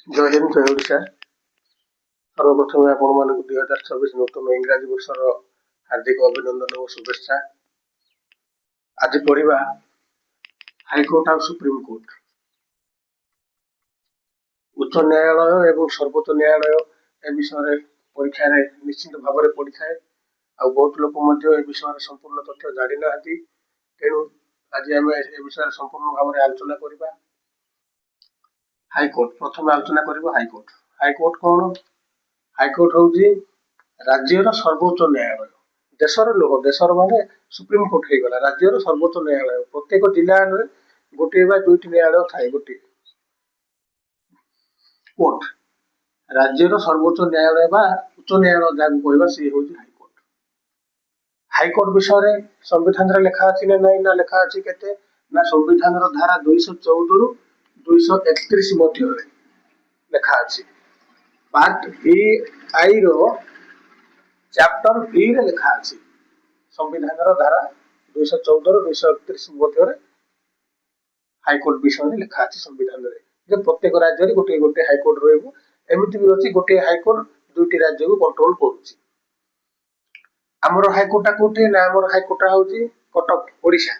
ଜୟ ହିନ୍ଦ ଜୟ ଓଡ଼ିଶା। ସର୍ବପ୍ରଥମେ ଆପଣମାନଙ୍କୁ 2026 ନୂତନ ଇଂରାଜୀ ବର୍ଷର ହାର୍ଦ୍ଦିକ ଅଭିନନ୍ଦନ ଓ ଶୁଭେଚ୍ଛା। ଆଜି ପଢିବା ହାଇକୋର୍ଟ ଆଉ ସୁପ୍ରିମକୋର୍ଟ। ଉଚ୍ଚ ନ୍ୟାୟାଳୟ ଏବଂ ସର୍ବୋଚ୍ଚ ନ୍ୟାୟାଳୟ ଏ ବିଷୟରେ ପରୀକ୍ଷାରେ ନିଶ୍ଚିତ ଭାବରେ ପଡିଥାଏ। ଆଉ ବହୁତ ଲୋକ ମଧ୍ୟ ଏ ବିଷୟରେ ସମ୍ପୂର୍ଣ୍ଣ ତଥ୍ୟ ଜାଣି ନାହାନ୍ତି। ତେଣୁ ଆଜି ଆମେ ଏ ବିଷୟରେ ସମ୍ପୂର୍ଣ୍ଣ ଭାବରେ ଆଲୋଚନା କରିବା। ହାଇକୋର୍ଟ ପ୍ରଥମେ ଆଲୋଚନା କରିବା। ହାଇକୋର୍ଟ କଣ? ହାଇକୋର୍ଟ ହଉଛି ରାଜ୍ୟର ସର୍ବୋଚ୍ଚ ନ୍ୟାୟାଳୟ। ଦେଶର ନୁହଁ, ଦେଶର ମାନେ ସୁପ୍ରିମକୋର୍ଟ ହେଇଗଲା। ରାଜ୍ୟର ସର୍ବୋଚ୍ଚ ନ୍ୟାୟାଳୟ। ପ୍ରତ୍ୟେକ ଜିଲ୍ଲାରେ ଗୋଟିଏ ବା ଦୁଇଟି ନ୍ୟାୟାଳୟ ଥାଏ। ଗୋଟିଏ କୋର୍ଟ ରାଜ୍ୟର ସର୍ବୋଚ୍ଚ ନ୍ୟାୟାଳୟ ବା ଉଚ୍ଚ ନ୍ୟାୟାଳୟ ଯାହାକୁ କହିବା ସିଏ ହଉଛି ହାଇକୋର୍ଟ। ହାଇକୋର୍ଟ ବିଷୟରେ ସମ୍ବିଧାନରେ ଲେଖା ଅଛି ନା ନାଇଁ? ନା ଲେଖା ଅଛି। କେତେ ନା ସମ୍ବିଧାନର ଧାରା 214 ରୁ 231 ମଧ୍ୟରେ ଲେଖା ଅଛି। ପାର୍ଟ EI ର ଚାପ୍ଟର B ରେ ଲେଖା ଅଛି। ସମ୍ବିଧାନର ଧାରା 214 ରୁ 231 ମଧ୍ୟରେ ହାଇକୋର୍ଟ ବିଷୟରେ ଲେଖା ଅଛି ସମ୍ବିଧାନରେ, ଯେ ପ୍ରତ୍ୟେକ ରାଜ୍ୟରେ ଗୋଟିଏ ଗୋଟିଏ ହାଇକୋର୍ଟ ରହିବ। ଏମିତି ବି ଅଛି ଗୋଟିଏ ହାଇକୋର୍ଟ ଦୁଇଟି ରାଜ୍ୟକୁ କଣ୍ଟ୍ରୋଲ କରୁଛି। ଆମର ହାଇକୋର୍ଟଟା କୋଉଠି? ନା ଆମର ହାଇକୋର୍ଟଟା ହଉଛି କଟକ, ଓଡ଼ିଶା।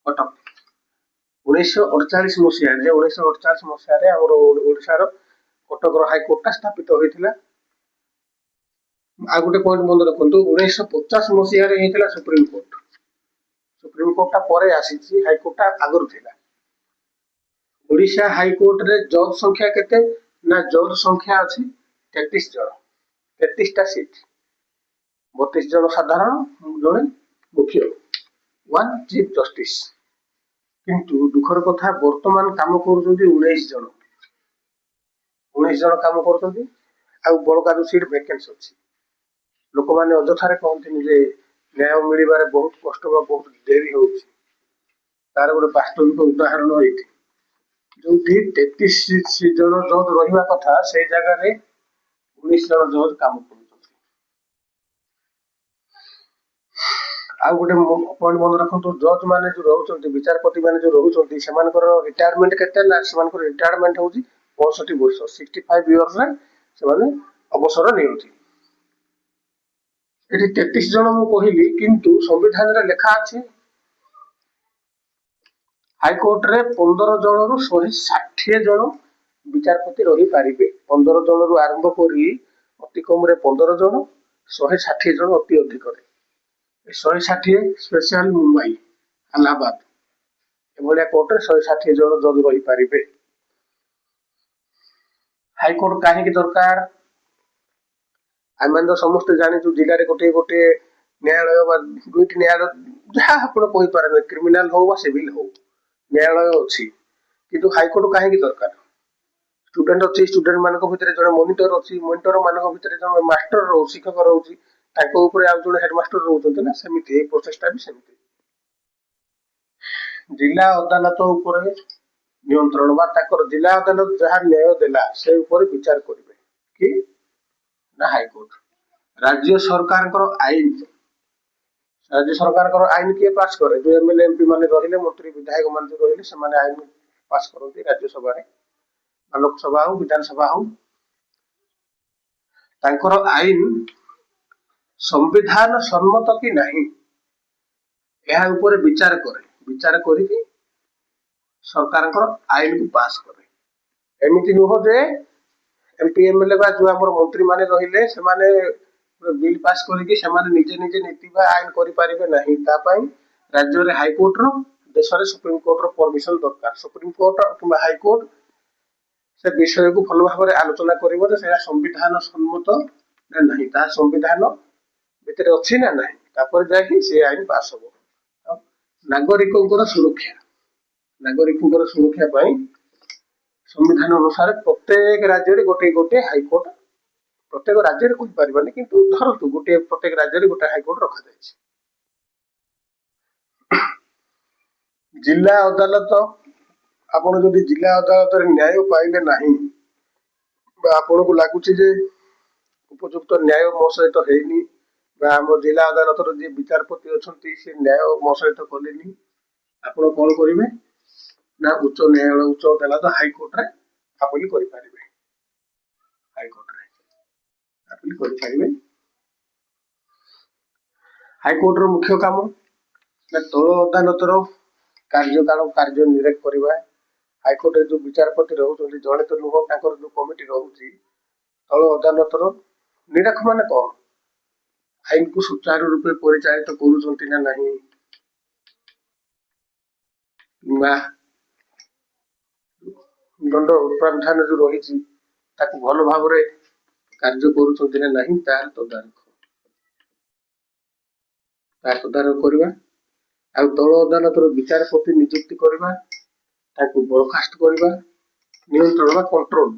କଟକ 1948 ମସିହାରେ 1948 ମସିହାରେ ଆମର ଓଡ଼ିଶାର କଟକର ହାଇକୋର୍ଟଟା ସ୍ଥାପିତ ହୋଇଥିଲା। ଆଉ ଗୋଟେ ପଏଣ୍ଟ ମନେ ରଖନ୍ତୁ, 1950 ମସିହାରେ ହେଇଥିଲା ସୁପ୍ରିମକୋର୍ଟ। ସୁପ୍ରିମକୋର୍ଟଟା ପରେ ଆସିଛି, ହାଇକୋର୍ଟଟା ଆଗରୁ ଥିଲା। ଓଡ଼ିଶା ହାଇକୋର୍ଟରେ ଜଜ୍ ସଂଖ୍ୟା କେତେ? ନା ଜଜ୍ ସଂଖ୍ୟା ଅଛି 33 ଜଣ, 33ଟା ସିଟ୍। 32 ଜଣ ସାଧାରଣ, ଜଣେ ମୁଖ୍ୟ, 1 ଚିଫ୍ ଜଷ୍ଟିସ୍। କିନ୍ତୁ ଦୁଃଖର କଥା, ବର୍ତ୍ତମାନ କାମ କରୁଛନ୍ତି 19 ଜଣ। 19 ଜଣ କାମ କରୁଛନ୍ତି। ଆଉ ବଳକା ଯୋଉ ସିଟ୍ ଭେକେନ୍ସି ଅଛି। ଲୋକମାନେ ଅଯଥାରେ କହନ୍ତିନି ଯେ ନ୍ୟାୟ ମିଳିବାରେ ବହୁତ କଷ୍ଟ ବା ବହୁତ ଡେରି ହଉଛି। ତାର ଗୋଟେ ବାସ୍ତବିକ ଉଦାହରଣ ଏଇଠି। ଯୋଉଠି 33 ଜଣ ଜଜ୍ ରହିବା କଥା, ସେଇ ଜାଗାରେ 19 ଜଣ ଜଜ୍ କାମ କରୁଛନ୍ତି। ଆଉ ଗୋଟେ ପଏଣ୍ଟ ମନେ ରଖନ୍ତୁ, ଜଜ୍ ମାନେ ଯୋଉ ରହୁଛନ୍ତି, ବିଚାରପତି ମାନେ ଯୋଉ ରହୁଛନ୍ତି, ସେମାନଙ୍କର ରିଟାୟାରମେଣ୍ଟ କେତେ? ନା ସେମାନଙ୍କର ରିଟାୟାରମେଣ୍ଟ ହଉଛି 65 ବର୍ଷ, 65 ଇୟର୍ସରେ ସେମାନେ ଅବସର ନିଅନ୍ତି। ଏଠି 33 ଜଣ ମୁଁ କହିଲି, କିନ୍ତୁ ସମ୍ବିଧାନରେ ଲେଖା ଅଛି ହାଇକୋର୍ଟରେ 15 ଜଣରୁ 160 ଜଣ ବିଚାରପତି ରହିପାରିବେ। 15 ଜଣରୁ ଆରମ୍ଭ କରି ଅତି କମରେ 15 ଜଣ, 160 ଜଣ ଅତି ଅଧିକରେ। 160 ସ୍ପେଶାଲ ମୁମ୍ବାଇ, ଆହ୍ଲାବାଦ, ଏଭଳିଆ କୋର୍ଟରେ 160 ଜଣ ଜଜ୍ ରହିପାରିବେ। ହାଇକୋର୍ଟ କାହିଁକି ଦରକାର? ଆମେ ତ ସମସ୍ତେ ଜାଣିଛୁ, ଜିଲ୍ଲାରେ ଗୋଟିଏ ଗୋଟିଏ ନ୍ୟାୟାଳୟ ବା ଦୁଇଟି ନ୍ୟାୟାଳୟ, ଯାହା ଆପଣ କହିପାରନ୍ତି, କ୍ରିମିନାଲ ହଉ ବା ସିଭିଲ ହଉ, ନ୍ୟାୟାଳୟ ଅଛି। କିନ୍ତୁ ହାଇକୋର୍ଟ କାହିଁକି ଦରକାର? ଷ୍ଟୁଡେଣ୍ଟ ଅଛି, ଷ୍ଟୁଡେଣ୍ଟ ମାନଙ୍କ ଭିତରେ ଜଣେ ମନିଟର ଅଛି, ମନିଟର ମାନଙ୍କ ଭିତରେ ଜଣେ ମାଷ୍ଟର ରହୁଛି, ଶିକ୍ଷକ ରହୁଛି, ତାଙ୍କ ଉପରେ ଆଉ ଜଣେ ହେଡମାଷ୍ଟର ରହୁଛନ୍ତି ନା, ସେମିତି ଏଇ ପ୍ରୋସେସଟା ବି ସେମିତି। ଜିଲ୍ଲା ଅଦାଲତ ଉପରେ ନିୟନ୍ତ୍ରଣ ବା ତାଙ୍କର ଜିଲ୍ଲା ଅଦାଲତ ଯାହା ନ୍ୟାୟ ଦେଲା ସେ ଉପରେ ବିଚାର କରିବେ କି ନା ହାଇକୋର୍ଟ। ରାଜ୍ୟ ସରକାରଙ୍କର ଆଇନ, ରାଜ୍ୟ ସରକାରଙ୍କର ଆଇନ କିଏ ପାସ୍ କରେ? ଯୋଉ MLA MP ମାନେ ରହିଲେ, ମନ୍ତ୍ରୀ ବିଧାୟକ ମାନେ ଯୋଉ ରହିଲେ, ସେମାନେ ଆଇନ ପାସ୍ କରନ୍ତି ରାଜ୍ୟସଭାରେ, ଲୋକସଭା ହଉ ବିଧାନସଭା ହଉ। ତାଙ୍କର ଆଇନ ସମ୍ବିଧାନ ସମ୍ମତ କି ନାହିଁ ଏହା ଉପରେ ବିଚାର କରେ। ବିଚାର କରିକି ସରକାରଙ୍କର ଆଇନକୁ ପାସ୍ କରେ। ଏମିତି ନୁହଁ ଯେ MP MLA ବା ଯୋଉ ଆମର ମନ୍ତ୍ରୀ ମାନେ ରହିଲେ, ସେମାନେ ବିଲ୍ ପାସ୍ କରିକି ସେମାନେ ନିଜେ ନିଜେ ନୀତି ବା ଆଇନ କରିପାରିବେ ନାହିଁ। ତା ପାଇଁ ରାଜ୍ୟରେ ହାଇକୋର୍ଟର, ଦେଶରେ ସୁପ୍ରିମକୋର୍ଟର ପରମିଶନ ଦରକାର। ସୁପ୍ରିମକୋର୍ଟ କିମ୍ବା ହାଇକୋର୍ଟ ସେ ବିଷୟକୁ ଭଲ ଭାବରେ ଆଲୋଚନା କରିବ ଯେ ସେଟା ସମ୍ବିଧାନ ସମ୍ମତ ନା ନାହିଁ, ତାହା ସମ୍ବିଧାନ ଭିତରେ ଅଛି ନା ନାହିଁ, ତାପରେ ଯାଇକି ସେ ଆଇନ ପାସ୍ ହବ। ନାଗରିକଙ୍କର ସୁରକ୍ଷା, ନାଗରିକଙ୍କର ସୁରକ୍ଷା ପାଇଁ ସମ୍ବିଧାନ ଅନୁସାରେ ପ୍ରତ୍ୟେକ ରାଜ୍ୟରେ ଗୋଟିଏ ଗୋଟିଏ ହାଇକୋର୍ଟ, ପ୍ରତ୍ୟେକ ରାଜ୍ୟରେ କହିପାରିବାନି, କିନ୍ତୁ ଧରନ୍ତୁ ଗୋଟିଏ ପ୍ରତ୍ୟେକ ରାଜ୍ୟରେ ଗୋଟିଏ ହାଇକୋର୍ଟ ରଖାଯାଇଛି। ଜିଲ୍ଲା ଅଦାଲତ, ଆପଣ ଯଦି ଜିଲ୍ଲା ଅଦାଲତରେ ନ୍ୟାୟ ପାଇଲେ ନାହିଁ ବା ଆପଣଙ୍କୁ ଲାଗୁଛି ଯେ ଉପଯୁକ୍ତ ନ୍ୟାୟ ମୋ ସହିତ ହେଇନି, ବା ଆମ ଜିଲ୍ଲା ଅଦାଲତର ଯିଏ ବିଚାରପତି ଅଛନ୍ତି ସେ ନ୍ୟାୟ ମୋ ସହିତ କଲେନି, ଆପଣ କଣ କରିବେ? ନା ଉଚ୍ଚ ନ୍ୟାୟାଳୟ, ଉଚ୍ଚ ଅଦାଲତ, ହାଇକୋର୍ଟରେ ଆପିଲ କରିପାରିବେ ହାଇକୋର୍ଟରେ ଆପିଲ କରିପାରିବେ। ହାଇକୋର୍ଟର ମୁଖ୍ୟ କାମ ତଳ ଅଦାଲତର କାର୍ଯ୍ୟ ନିରେଟ କରିବା। ହାଇକୋର୍ଟରେ ଯୋଉ ବିଚାରପତି ରହୁଛନ୍ତି ଜଣେ ତ ନୁହଁ, ତାଙ୍କର ଯୋଉ କମିଟି ରହୁଛି ତଳ ଅଦାଲତର ନିରୀକ୍ଷକ ମାନେ କଣ ଆଇନକୁ ସୁଚାରୁ ରୂପେ ପରିଚାଳିତ କରୁଛନ୍ତି ନା ନାହିଁ, କିମ୍ବା ଦଣ୍ଡ ପ୍ରାବଧାନ ଯୋଉ ରହିଛି ତାକୁ ଭଲ ଭାବରେ କାର୍ଯ୍ୟ କରୁଛନ୍ତି ନା ନାହିଁ ତାର ତଦାରଖ କରିବା। ଆଉ ତଳ ଅଦାଲତର ବିଚାରପତି ନିଯୁକ୍ତି କରିବା, ତାକୁ ବରଖାସ୍ତ କରିବା, ନିୟନ୍ତ୍ରଣ ବା କଣ୍ଟ୍ରୋଲ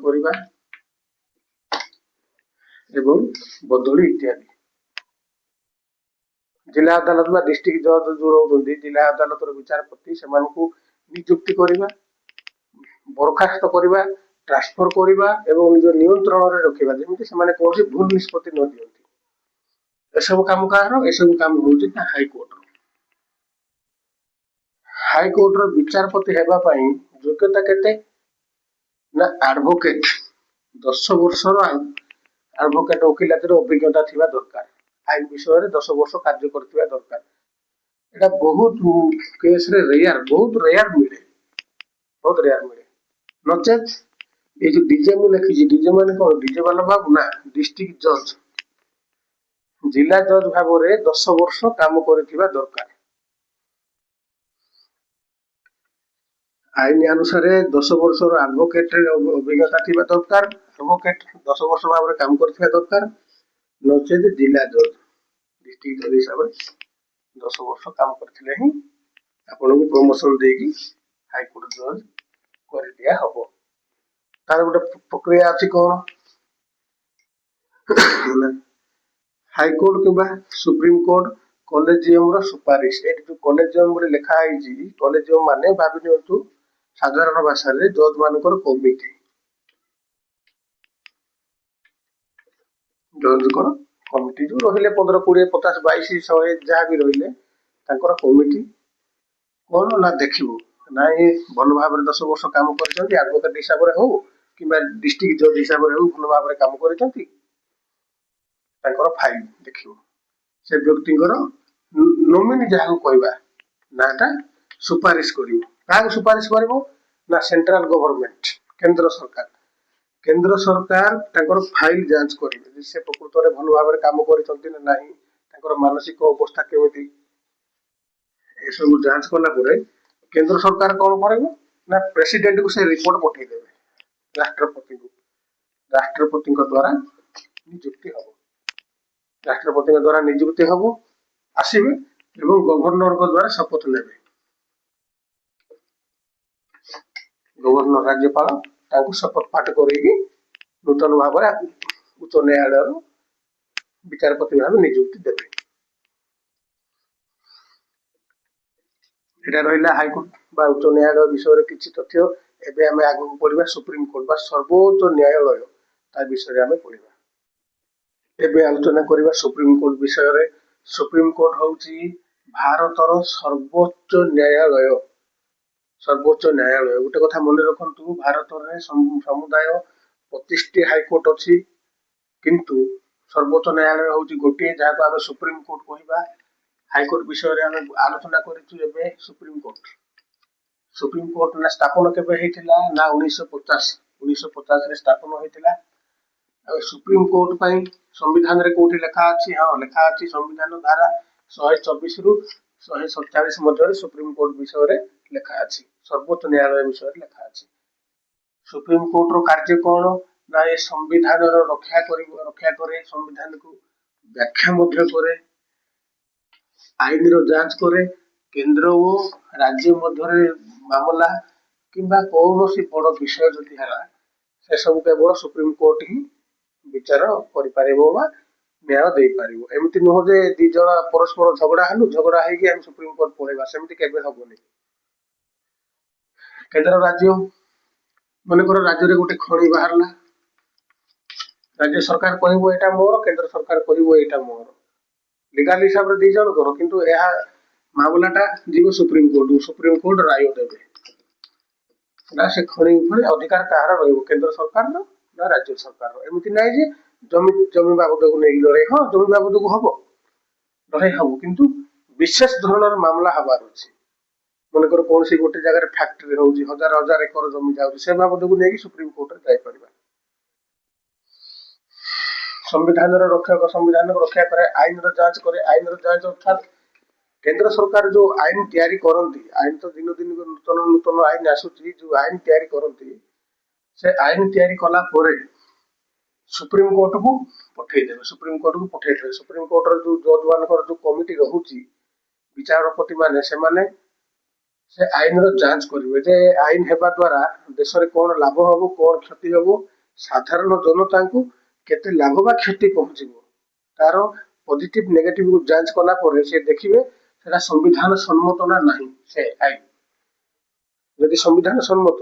କରିବା ଏବଂ ବଦଳି ଇତ୍ୟାଦି। ଜିଲ୍ଲା ଅଦାଲତ ବା ଡିଷ୍ଟ୍ରିକ୍ଟ ଜଜ ଯୋଉ ରହୁଛନ୍ତି ଜିଲ୍ଲା ଅଦାଲତର ବିଚାରପତି ସେମାନଙ୍କୁ ନିଯୁକ୍ତି କରିବା, ବରଖାସ୍ତ କରିବା, ଟ୍ରାନ୍ସଫର କରିବା ଏବଂ ନିଜ ନିୟନ୍ତ୍ରଣରେ ରଖିବା, ଯେମିତି ସେମାନେ କୌଣସି ଭୁଲ ନିଷ୍ପତ୍ତି ନ ଦିଅନ୍ତି। ଏସବୁ କାମ କାହାର? ଏସବୁ କାମ ହଉଛି ନା ହାଇକୋର୍ଟର। ହାଇକୋର୍ଟର ବିଚାରପତି ହେବା ପାଇଁ ଯୋଗ୍ୟତା କେତେ? ନା ଆଡଭୋକେଟ 10 ବର୍ଷର ଆଡଭୋକେଟ ଓକିଲାତିର ଅଭିଜ୍ଞତା ଥିବା ଦରକାର। ଆଇନ ବିଷୟରେ 10 ବର୍ଷ କାର୍ଯ୍ୟ କରିଥିବା ଦରକାର। এটা ବହୁତ କେସରେ ବହୁତ ରେୟାର ମିଳେ, ନଚେତ এই ଯୋଉ ডিজে ମୁଁ ଲେଖିଛି, ডিজେ ମାନେ କଣ? ডিজେ ବାଲା ବାବୁ ନା ଡିଷ୍ଟ୍ରିକ୍ଟ ଜଜ, ଜିଲ୍ଲା ଜଜ ଭାବରେ 10 ବର୍ଷ କାମ କରିଥିବା ଦରକାର। ଆଇନ ଅନୁସାରେ 10 ବର୍ଷର ଆଡଭୋକେଟରେ ଅଭିଜ୍ଞତା ଥିବା ଦରକାର। ଆଡଭୋକେଟ 10 ବର୍ଷ ଭାବରେ କାମ କରିଥିବା ଦରକାର, ନଚେତ ଜିଲ୍ଲା ଜଜ ଡିଷ୍ଟ୍ରିକ୍ଟ ଜଜ ହିସାବରେ 10 ବର୍ଷ କାମ କରିଥିଲେ ହିଁ ଆପଣଙ୍କୁ ପ୍ରମୋସନ ଦେଇକି ହାଇକୋର୍ଟ ଜଜ କରିଦିଆ ହବ। ତାର ଗୋଟେ ପ୍ରକ୍ରିୟା ଅଛି କଣ? ହାଇକୋର୍ଟ କିମ୍ବା ସୁପ୍ରିମକୋର୍ଟ କଲେଜିୟମର ସୁପାରିଶ। ଏଠି ଯୋଉ କଲେଜିୟମ ବୋଲି ଲେଖା ହେଇଛି, କଲେଜିୟମ ମାନେ ଭାବି ନିଅନ୍ତୁ ସାଧାରଣ ଭାଷାରେ ଜଜ ମାନଙ୍କର କମିଟି। ଜଜଙ୍କର କମିଟି ଯୋଉ ରହିଲେ 15, 20, 50, 22, 100 ଯାହା ବି ରହିଲେ ତାଙ୍କର କମିଟି କଣ ନା ଦେଖିବୁ ନାଇଁ ଭଲ ଭାବରେ 10 ବର୍ଷ କାମ କରିଛନ୍ତି, ଆଡଭୋକେଟ ହିସାବରେ ହଉ କିମ୍ବା ଡିଷ୍ଟ୍ରିକ୍ଟ ଜଜ ହିସାବରେ ହଉ ଭଲ ଭାବରେ କାମ କରିଛନ୍ତି, ତାଙ୍କର ଫାଇଲ ଦେଖିବ। ସେ ବ୍ୟକ୍ତିଙ୍କର ନୋମିନି ଯାହାକୁ କହିବା ନାଟା ସୁପାରିଶ କରିବ। କାହାକୁ ସୁପାରିଶ କରିବ? ନା ସେଣ୍ଟ୍ରାଲ ଗଭର୍ଣମେଣ୍ଟ, କେନ୍ଦ୍ର ସରକାର ତାଙ୍କର ଫାଇଲ ଯାଞ୍ଚ କରିବେ ଯେ ସେ ପ୍ରକୃତରେ ଭଲ ଭାବରେ କାମ କରିଛନ୍ତି ନା ନାହିଁ, ତାଙ୍କର ମାନସିକ ଅବସ୍ଥା କେମିତି, ଏସବୁ ଯାଞ୍ଚ କଲା ପରେ କେନ୍ଦ୍ର ସରକାର କଣ କରିବ ନା ପ୍ରେସିଡେଣ୍ଟକୁ ସେ ରିପୋର୍ଟ ପଠେଇଦେବେ ରାଷ୍ଟ୍ରପତିଙ୍କୁ। ରାଷ୍ଟ୍ରପତିଙ୍କ ଦ୍ଵାରା ନିଯୁକ୍ତି ହବ। ରାଷ୍ଟ୍ରପତିଙ୍କ ଦ୍ଵାରା ନିଯୁକ୍ତି ହବ, ଆସିବେ ଏବଂ ଗଭର୍ଣ୍ଣରଙ୍କ ଦ୍ଵାରା ଶପଥ ନେବେ। ଗଭର୍ଣ୍ଣର ରାଜ୍ୟପାଳ ତାଙ୍କୁ ଶପଥ ପାଠ କରେଇକି ନୂତନ ଭାବରେ ଉଚ୍ଚ ନ୍ୟାୟାଳୟର ବିଚାରପତି ଭାବେ ନିଯୁକ୍ତି ଦେବେ। এটা ରହିଲା ହାଇକୋର୍ଟ ବା ଉଚ୍ଚ ନ୍ୟାୟାଳୟ ବିଷୟରେ କିଛି ତଥ୍ୟ। ଏବେ ଆମେ ଆଗକୁ ପଢିବା ସୁପ୍ରିମକୋର୍ଟ ବା ସର୍ବୋଚ୍ଚ ନ୍ୟାୟାଳୟ, ତା ବିଷୟରେ ଆମେ ପଢିବା। ଏବେ ଆଲୋଚନା କରିବା ସୁପ୍ରିମକୋର୍ଟ ବିଷୟରେ। ସୁପ୍ରିମକୋର୍ଟ ହଉଛି ଭାରତର ସର୍ବୋଚ୍ଚ ନ୍ୟାୟାଳୟ। ଗୋଟେ କଥା ମନେ ରଖନ୍ତୁ, ଭାରତରେ ସମୁଦାୟ 25ଟି ହାଇକୋର୍ଟ ଅଛି, କିନ୍ତୁ ସର୍ବୋଚ୍ଚ ନ୍ୟାୟାଳୟ ହଉଛି ଗୋଟିଏ, ଯାହାକୁ ଆମେ ସୁପ୍ରିମକୋର୍ଟ କହିବା। ହାଇକୋର୍ଟ ବିଷୟରେ ଆମେ ଆଲୋଚନା କରିଛୁ। ଏବେ ସୁପ୍ରିମକୋର୍ଟ ନା ସ୍ଥାପନ କେବେ ହେଇଥିଲା? ନା 1950ରେ ସ୍ଥାପନ ହେଇଥିଲା। ଆଉ ସୁପ୍ରିମକୋର୍ଟ ପାଇଁ ସମ୍ବିଧାନରେ କୋଉଠି ଲେଖା ଅଛି? ହଁ, ଲେଖା ଅଛି ସମ୍ବିଧାନ ଧାରା 124ରୁ 147 ମଧ୍ୟରେ ସୁପ୍ରିମକୋର୍ଟ ବିଷୟରେ ଲେଖା ଅଛି, ସର୍ବୋଚ୍ଚ ନ୍ୟାୟାଳୟ ବିଷୟରେ ଲେଖା ଅଛି। ସୁପ୍ରିମକୋର୍ଟର କାର୍ଯ୍ୟ କଣ? ନା ଏ ସମ୍ବିଧାନର ରକ୍ଷା କରେ, ସମ୍ବିଧାନକୁ ବ୍ୟାଖ୍ୟା ମଧ୍ୟ କରେ, ଆଇନର ଯାଞ୍ଚ କରେ, କେନ୍ଦ୍ର ଓ ରାଜ୍ୟ ମଧ୍ୟରେ ମାମଲା କିମ୍ବା କୌଣସି ବଡ ବିଷୟ ଯଦି ହେଲା, ସେସବୁ କେବଳ ସୁପ୍ରିମକୋର୍ଟ ହିଁ ବିଚାର କରିପାରିବ ବା ନ୍ୟାୟ ଦେଇପାରିବ। ଏମିତି ନୁହଁ ଯେ ଦି ଜଣ ପରସ୍ପର ଝଗଡା ହେଇକି ଆମେ ସୁପ୍ରିମକୋର୍ଟ ପଳେଇବା, ସେମିତି କେବେ ହବନି। କେନ୍ଦ୍ର ରାଜ୍ୟ, ମନେକର ରାଜ୍ୟରେ ଗୋଟେ ଖଣି ବାହାରିଲା, ରାଜ୍ୟ ସରକାର କହିବ ଏଇଟା ମୋର, କେନ୍ଦ୍ର ସରକାର କହିବ ଏଇଟା ମୋର। ଲିଗାଲ ହିସାବରେ ଦି ଜଣଙ୍କର, କିନ୍ତୁ ଏହା ମାମଲାଟା ଯିବ ସୁପ୍ରିମକୋର୍ଟ, ସୁପ୍ରିମକୋର୍ଟ ରାୟ ଦେବେ। ନା ସେ ଖଣି ଉପରେ ଅଧିକାର କାହାର ରହିବ, କେନ୍ଦ୍ର ସରକାରର ନା ରାଜ୍ୟ ସରକାରର। ଏମିତି ନାହିଁ ଯେ ଜମି ବାବଦକୁ ନେଇକି ଲଢେଇ, ହଁ ଜମି ବାବଦକୁ ହବ, ଲଢେଇ ହବ, କିନ୍ତୁ ବିଶେଷ ଧରଣର ମାମଲା ହବାର ଅଛି। ମନେକର କୌଣସି ଗୋଟେ ଜାଗାରେ ଫ୍ୟାକ୍ଟ୍ରି ହଉଛି, ହଜାର ହଜାର ଏକର ଜମି ଯାଉଛି, ସେ ବାବଦକୁ ନେଇକି ସୁପ୍ରିମକୋର୍ଟରେ ଯାଇପାରିବା। ସମ୍ବିଧାନର ରକ୍ଷକ ସମ୍ବିଧାନକୁ ରକ୍ଷା କରେ, ଆଇନର ଯାଞ୍ଚ କରେ। ଆଇନର ଯାଞ୍ଚ ଅର୍ଥାତ୍ କେନ୍ଦ୍ର ସରକାର ଯୋଉ ଆଇନ ତିଆରି କରନ୍ତି, ଆଇନ ତ ଦିନ ଦିନ ନୂତନ ନୂତନ ଆଇନ ଆସୁଛି, ଯୋଉ ଆଇନ ତିଆରି କରନ୍ତି ସେ ଆଇନ ତିଆରି କଲା ପରେ ସୁପ୍ରିମକୋର୍ଟକୁ ପଠେଇଦେବେ। ସୁପ୍ରିମକୋର୍ଟର ଯୋଉ ଜଜ୍ ମାନଙ୍କର ଯୋଉ କମିଟି ରହୁଛି, ବିଚାରପତି ମାନେ, ସେମାନେ ସେ ଆଇନର ଯାଞ୍ଚ କରିବେ ଯେ ଆଇନ ହେବା ଦ୍ୱାରା ଦେଶରେ କଣ ଲାଭ ହବ, କଣ କ୍ଷତି ହବ, ସାଧାରଣ ଜନତାଙ୍କୁ କେତେ ଲାଭ ବା କ୍ଷତି ପହଞ୍ଚିବ, ତାର ପଜିଟିଭ ନେଗେଟିଭ ଯାଞ୍ଚ କଲା ପରେ ସେ ଦେଖିବେ ସେଟା ସମ୍ବିଧାନ ସମ୍ମତ ନା ନାହିଁ। ସେ ଆଇନ ଯଦି ସମ୍ବିଧାନ ସମ୍ମତ,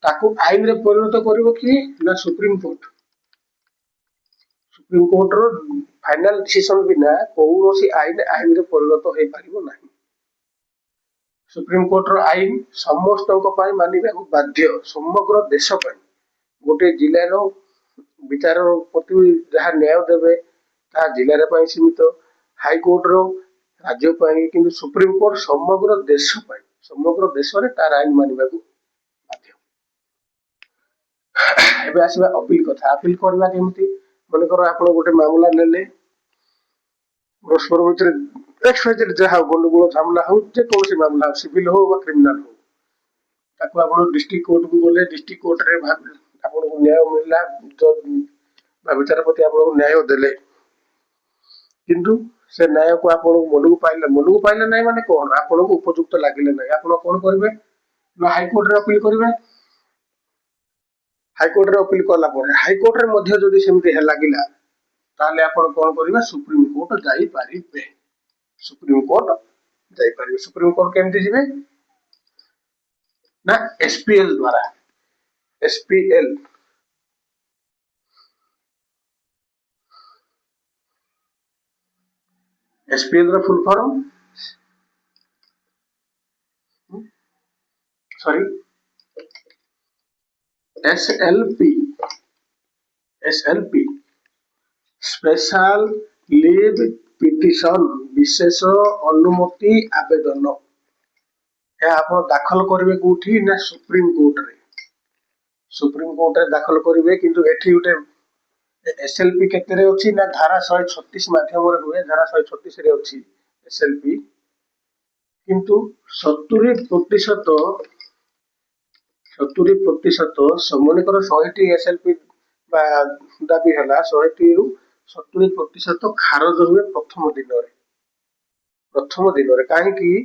ତାକୁ ଆଇନରେ ପରିଣତ କରିବ କିଏ ନା ସୁପ୍ରିମକୋର୍ଟ। ସୁପ୍ରିମକୋର୍ଟର ଫାଇନାଲ ଡିସିସନ ବିନା କୌଣସି ଆଇନ ଆଇନରେ ପରିଣତ ହେଇପାରିବ ନାହିଁ। ସୁପ୍ରିମକୋର୍ଟର ଆଇନ ସମସ୍ତଙ୍କ ପାଇଁ ମାନିବାକୁ ବାଧ୍ୟ, ସମଗ୍ର ଦେଶ ପାଇଁ। ଗୋଟେ ଜିଲ୍ଲାର ବିଚାରପତି ଯାହା ନ୍ୟାୟ ଦେବେ ତାହା ଜିଲ୍ଲାର ପାଇଁ ସୀମିତ, ହାଇକୋର୍ଟର ରାଜ୍ୟ ପାଇଁ, କିନ୍ତୁ ସୁପ୍ରିମକୋର୍ଟ ସମଗ୍ର ଦେଶ ପାଇଁ, ସମଗ୍ର ଦେଶରେ ତାର ଆଇନ ମାନିବାକୁ ବାଧ୍ୟ। ଏବେ ଆସିବା ଅପିଲ କଥା। ଅପିଲ କରିବା କେମିତି? ମନେକର ଆପଣ ଗୋଟେ ମାମଲା ନେଲେ, ପରସ୍ପର ଭିତରେ ଯାହା ଗଣ୍ଡଗୋଳ ଝାମଲା ହଉ, ଯେକୌଣସି ମାମଲା ହଉ, ସିଭିଲ ହଉ ବା କ୍ରିମିନାଲ ହଉ, ତାକୁ ଆପଣ ଡିଷ୍ଟ୍ରିକ୍ଟ କୋର୍ଟକୁ ଗଲେ, ଡିଷ୍ଟ୍ରିକ୍ଟ କୋର୍ଟରେ ଆପଣଙ୍କୁ ନ୍ୟାୟ ମିଳିଲା, ବା ବିଚାରପତି ଆପଣଙ୍କୁ ନ୍ୟାୟ ଦେଲେ, କିନ୍ତୁ ସେ ନ୍ୟାୟକୁ ଆପଣଙ୍କୁ ମନକୁ ପାଇଲେ ନାହିଁ ମାନେ କଣ, ଆପଣଙ୍କୁ ଉପଯୁକ୍ତ ଲାଗିଲେ ନାହିଁ, ଆପଣ କଣ କରିବେ ନା ହାଇକୋର୍ଟରେ ଅପିଲ କରିବେ। ହାଇକୋର୍ଟରେ ଅପିଲ କଲା ପରେ ହାଇକୋର୍ଟରେ ମଧ୍ୟ ଯଦି ସେମିତି ଲାଗିଲା, ତାହେଲେ ଆପଣ କଣ କରିବେ, ସୁପ୍ରିମକୋର୍ଟ ଯାଇପାରିବେ। ସୁପ୍ରିମକୋର୍ଟ ଯାଇପାରିବେ। ସୁପ୍ରିମକୋର୍ଟ କେମିତି ଯିବେ ନା ଏସପିଏଲ ଦ୍ୱାରା। ଏସପିଏଲ एसपीएल का full form sorry SLP SLP special leave petition, विशेष अनुमति आवेदन। आप दाखल करेंगे कौटी ना सुप्रीमकोर्ट रे। सुप्रीमकोर्ट रे दाखल करेंगे, किंतु एठी गोटे एसएलपी केते रे अछि ना धारा 136 माध्यम रे हुए। धारा 136 रे अछि एसएलपी, किंतु 70% मनेकर 100टी एसएलपी दाबी है, 100टी रु 70% खारज हुए प्रथम दिन कहीं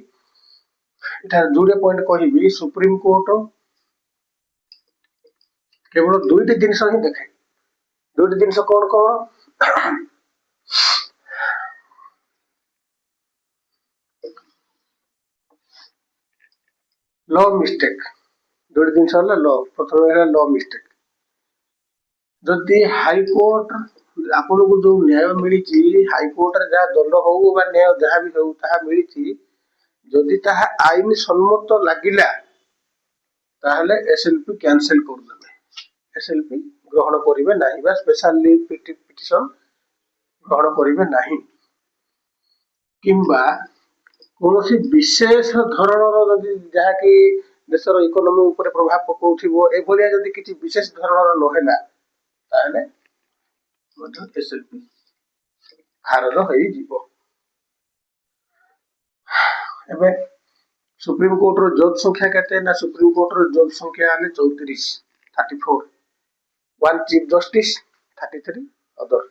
जोड़े पॉइंट कहि, सुप्रीमकोर्ट केवल दुईटी जिनस ही देखे। दुईटी जिनस कौन कौन? Law mistake. दुईटी जिनस लॉ, प्रथम लॉ मिस्टेक। जदि हाईकोर्ट आपन को जो न्याय मिली, हाईकोर्ट रे जहाँ दंड हो बा न्याय जहाँ भी हो ताहा मिली, जदि ताहा आईन सम्मत लागिला, ताहले एसएलपी कैंसिल कर देबे। एसएलपी ग्रहण करिवे नाही बा स्पेशल लीव पिटिशन ग्रहण करिवे नाही। किंबा कौनसी विशेष धरणर जदि जहाँ कि देशर इकोनॉमी ऊपर प्रभाव पकाउथिबो, एभलिया जदि किछि विशेष धरणर नहेला, ताहले मध्य एसएलपी खारज होई जीवो। एबे सुप्रीम कोर्ट रो जज संख्या केते ना? सुप्रीम कोर्ट रो जज संख्या आले 34, 34। 1 चीफ जस्टिस, 33 अदर,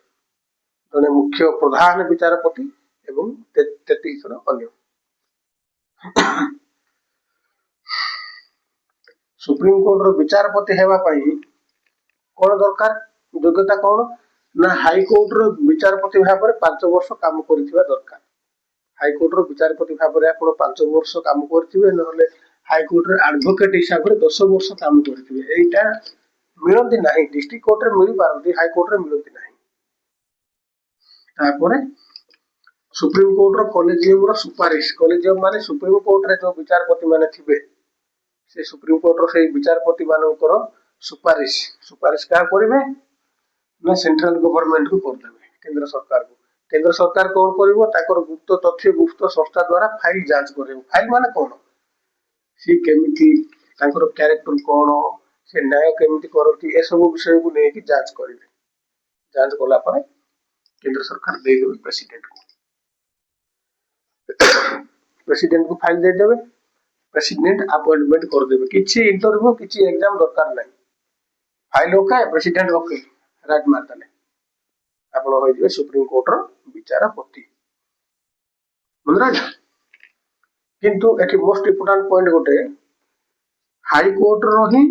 जने मुख्य प्रधान विचारपति एवं 33 जन अन्य। सुप्रीम कोर्ट रो विचारपति हेबा पई कोन दरकार, योग्यता कोन ना? हाईकोर्ट रो विचारपति भाबरे 5 वर्ष काम करिथिबा दरकार। हाईकोर्ट रो विचारपति भाबरे आपण 5 वर्ष काम करथिबे, नहले हाईकोर्ट रे एडवोकेट हिसाब रे 10 वर्ष काम करथिबे। एटा मिलंती नाही, डिस्ट्रिक्ट कोर्ट रे मिली पारंती, हाईकोर्ट रे मिलंती नाही। तापरे सुप्रीम कोर्ट रो कॉलेजियम रो सुपारिश। कॉलेजियम माने सुप्रीम कोर्ट रे जो विचारपति माने थिबे, से सुप्रीम कोर्ट से विचारपति मानकर सुपारिश सुपारिश क्या करेंगे ना सेंट्रल गवर्नमेंट को करदेवे केंद्र सरकार को। केंद्र सरकार कौन कर गुप्त तथ्य गुप्त संस्था द्वारा फाइल जांच कर। फाइल माने कौन सी केमिति क्यारेक्टर कौन से न्याय केमिति करती ए सब विषय को लेकिन जांच करेंगे। जांच कला पर केंद्र सरकार देदेवे प्रेसिडेंट को फाइल देदेवे। प्रेसिडेंट अपॉइंटमेंट करदेवे किसी इंटरव्यू किसी एग्जाम दरकार नहीं। File okay president okay right मारदेले आपण होइबे सुप्रीम कोर्ट रो विचारपति बुझला। किंतु एठी मोस्ट इंपोर्टेंट पॉइंट गोटे हाई कोर्ट रो ही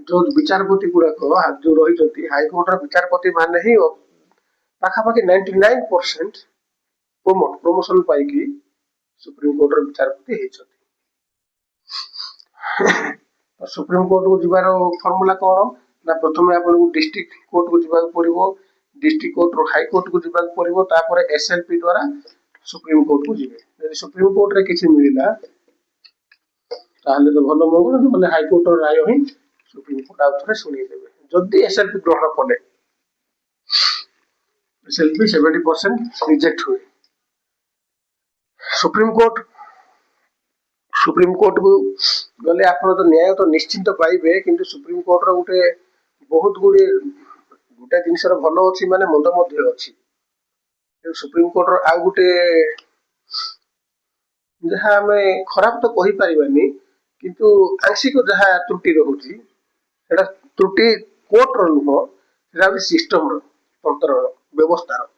जो विचारपति गुड़ा जो रही हाई कोर्ट रो विचारपति माने ही पाखापाखि 99% प्रमोशन पाई सुप्रीम कोर्ट रो विचारपति हेछथि। सुप्रीम कोर्ट को जीवार फॉर्मूला कौन ना प्रथम आपको डिस्ट्रिक्ट कोर्ट को जीवा पड़ो। डिस्ट्रिक्ट कोर्ट रो हाई कोर्ट को जीवा पड़ो तापर एसएलपी द्वारा सुप्रीम कोर्ट को जीवे। यदि सुप्रीम कोर्ट रे किछि मिलिला ताहले तो भलो मंगल माने हाई कोर्ट रो राय ही सुप्रीम कोर्ट आउथरे सुनी देबे। जदि एसएलपी ग्रहण कले एसएलपी 70% रिजेक्ट हुए। सुप्रीम कोर्ट को गले आप तो न्याय तो निश्चिंत पाइबे किंतु सुप्रीम कोर्ट रो गुटे बहुत गुडी गुटे जिनसर भलो अछि माने मंद मध्ये अछि। सुप्रीम कोर्ट रो आ गुटे जहाँ हमें खराब तो कहि परिबानी किंतु आंशिक जहाँ त्रुटि रहुछि सेटा त्रुटि कोर्ट रो नुह सेटा भी सिस्टम रो तंत्र रो व्यवस्था रो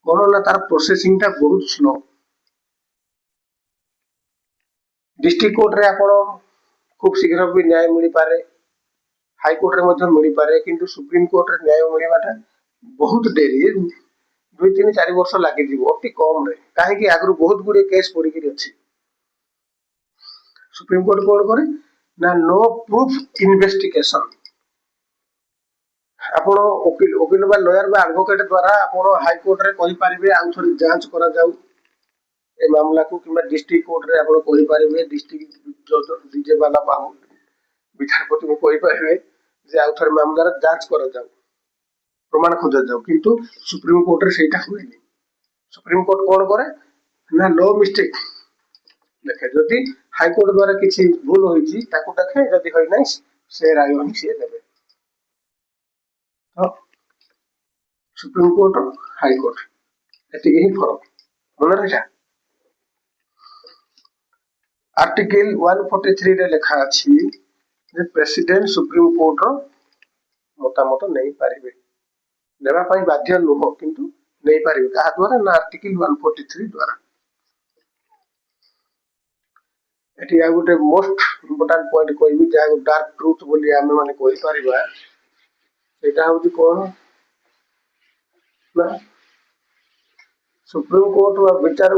कोन ना तार प्रोसेसिंग ता बहुत स्लो। डिस्ट्रिक्ट कोर्ट रे आपण खूब शीघ्र भी न्याय मिली पारे हाई कोर्ट रे मध्य मिली पारे किंतु सुप्रीम कोर्ट रे न्याय मिलवाटा बहुत डेरी 2-3-4 वर्ष लागि जीवो अति कम रे काहे कि आगु बहुत गुडे केस पड़ी कि अछि। सुप्रीम कोर्ट कोन करे ना नो प्रूफ इन्वेस्टिगेशन आपण वकील बा लॉयर बा एडवोकेट द्वारा आपण हाई कोर्ट रे कहि पारिबे आ थोड़ी जांच करा जाऊ ए मामला को कि डिस्ट्रिक्ट कोर्ट रे आपण कहि पारिबे डिस्ट्रिक्ट जज डीजे वाला विचारपति को कहि पारिबे जे आ थोड़ी मामला रे जांच करा जाऊ प्रमाण खोजा जाऊ किंतु सुप्रीम कोर्ट रे सेटा होइनी। सुप्रीम कोर्ट कोन करे ना नो मिस्टेक देखे जदि हाई कोर्ट द्वारा किसी भूल होइछि ताकू देखे जदि होई नै से राय ही से देबे। तो सुप्रीम कोर्ट हाई कोर्ट एति ही फरक मन रहा। आर्टिकल 143 रे लिखा अछि जे प्रेसिडेंट सुप्रीम कोर्ट रो मतामत नहीं पारिबे देबा पई बाध्य नुह किंतु नहीं पारिबे कहा द्वारा ना आर्टिकल 143 द्वारा। एटी आ गुटे मोस्ट इंपोर्टेंट पॉइंट कहबी जा डार्क ट्रुथ बोली आमे माने कहि परिबा सेटा होची कोन ना सुप्रीम कोर्ट वा विचार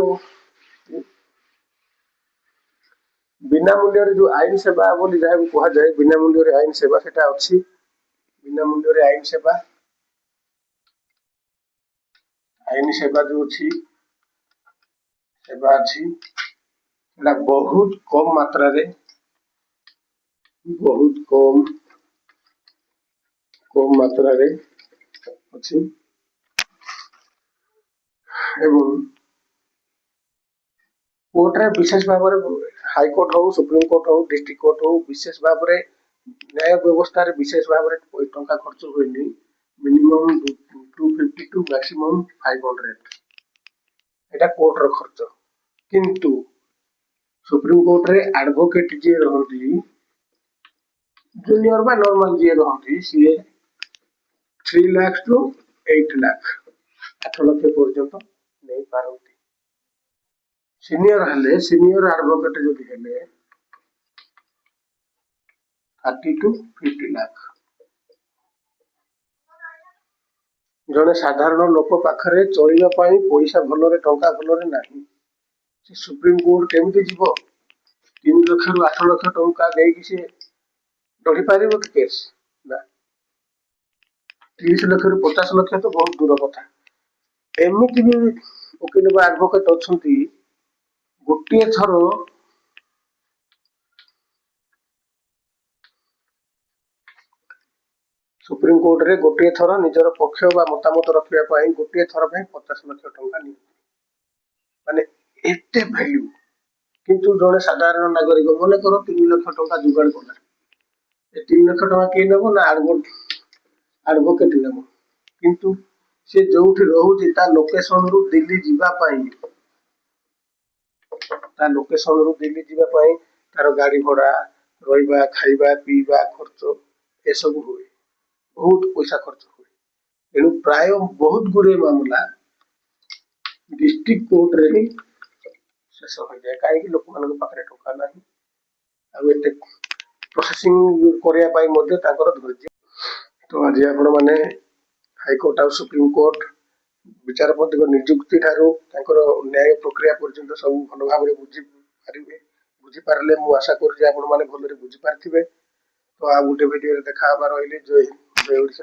बिना मूल्य रे जो आईन सेवा बोली जाय कहा जाय बिना मूल्य रे आईन सेवा सेटा अछि। बिना मूल्य रे आईन सेवा जो अछि सेवा अछि ना बहुत कम मात्रा रे बहुत कम मात्रा रे अछि एवं कोर्ट रे विशेष भाव रे हाई कोर्ट हो सुप्रीम कोर्ट हो डिस्ट्रिक्ट कोर्ट हो विशेष भाव रे न्याय व्यवस्था रे विशेष भाव रे टंका खर्च होइनी minimum 250 to maximum 500 Etah court रो खर्च। किंतु सुप्रीम कोर्ट रे एडवोकेट जे रहंती जूनियर बा नॉर्मल जे रहंती सी 3 लाख टू 8 लाख 8 लाख पर्यंत नहीं पारंती। सीनियर एडवोकेट जदि हेले 30 टू 50 लाख। जने साधारण लोक पाखरे चलिबा पई पैसा भलरे टंका भलरे नाही से सुप्रीम कोर्ट केमिति जीवो 3 लाख रु 8 लाख टंका देई कि से डढी पारिबो केस ना 30 लाख रु 50 लाख तो बहुत दूर कथा। एमिति भी वकील बा एडवोकेट अछंती गोटे थरो सुप्रीम कोर्ट रे गोटे थर निजर पक्ष बा मतामत रखा गोटे थर 50 लाख टंका नि माने एते वैल्यू किंतु जड़े साधारण नागरिक मन कर 3 लाख टंका जुगाड़ कला 3 लाख टंका किए नेब ना आडभोकेट नेब किंतु से जो रोचे लोकेशन रु दिल्ली जावाई लोकेशन रु दिल्ली जावाई तार गाड़ी भड़ा रहा खाइबा पीवा खर्च ए सब हुए बहुत पैसा खर्च हुए तेणु प्राय बहुत गुड़े मामला डिस्ट्रिक्ट कोर्ट रे ही शेष हो जाए कहीं लोक मान पाखे टंका ना प्रोसेसिंग करने धैर्य तो आज आपण मैंने हाइकोर्ट आ सुप्रीम कोर्ट विचारपति निजुक्ति ठारू न्याय प्रक्रिया पर्यंत सब भल भाव बुझीपारे बुझीपारे मुझे आशा करुँचे आपण मैंने भल बुझीपारे तो आ गोटे भिडियो देखा रही जय हिंद जय ओडिशा।